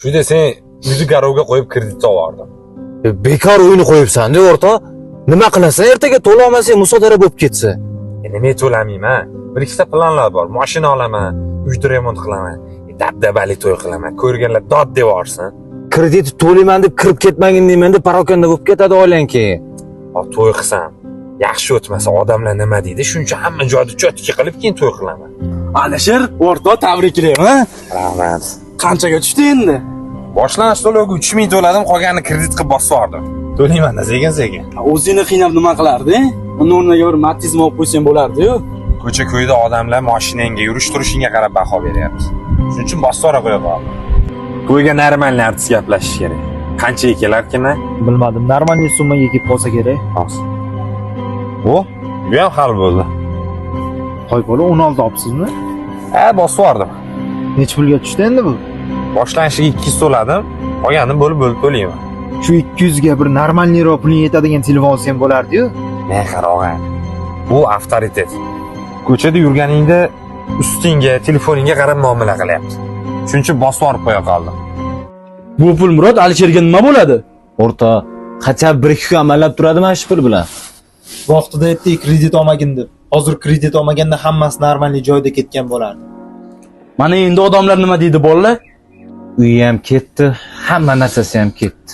Shunda sen uyni garovga qo'yib kredit olvarding. Bekor uyni qo'yibsan-da, o'rtoq. Nima qilasan? Ertaga to'la olmasang musodara bo'lib ketsa. Nima to'lamayman? Bir ikkita planlar bor. Mashina olaman, uyni remont qilaman, dabdabali to'y qilaman. Ko'rganlar dod devorsin. Kreditni to'layman deb kirib ketmagin deyman deb parokanda bo'lib ketadi oilang keyin. To'y qilsam, yaxshi o'tmasa odamlar nima deydi? Shuncha hamma joyda cho'tki qilib keyin to'y qilaman. Alisher, o'rtoq tabriklayman. Rahmat. Qanchaga tushdi endi? Boshlanish to'loviga 3000 to'ladim, qolganini kredit qilib bosib yubordim. To'layman-da sekin-sekin. O'zingni qiynab nima qilardi? Uni o'rniga bir Matiz olib qo'ysang bo'lardi-yu. Ko'cha-ko'yda odamlar mashinangga yurish-turishingga qarab baho beryapti. Shuning uchun bosib qo'ya qoldim. To'yga normalniy artist gaplashish kerak. Qanchaga kelarkan? Bilmadim, normalniy summaga kelib qolsa kerak. Bu ham hal bo'ldi. Hoy bola 16 olibsizmi? Bosib yubordim. Necha pulga tushdi endi bu? Boshlanishiga 200 to'ladim, qolganini bo'lib to'layman. Shu 200 ga bir normalniyroq puling yetadigan telefon olsang bo'lardi-yu. Ne qarog'an. Bu avtoritet. Ko'chada yurganingda ustingga, telefoningga qarab muomala qilyapti. Shuning uchun bosib yuborib qo'ya qoldim. Bu pul Murod Alisherga nima bo'ladi? O'rtoq, qancha 1-2 kun amallab turadi mana shu pul bilan. Vaqtida aytdik kredit olmagin deb. Hozir kredit olmaganda hammasi normalniy joyda ketgan bo'lardi. Mana endi odamlar nima deydi bolalar? Uyi ham ketdi, hamma narsasi ham ketdi.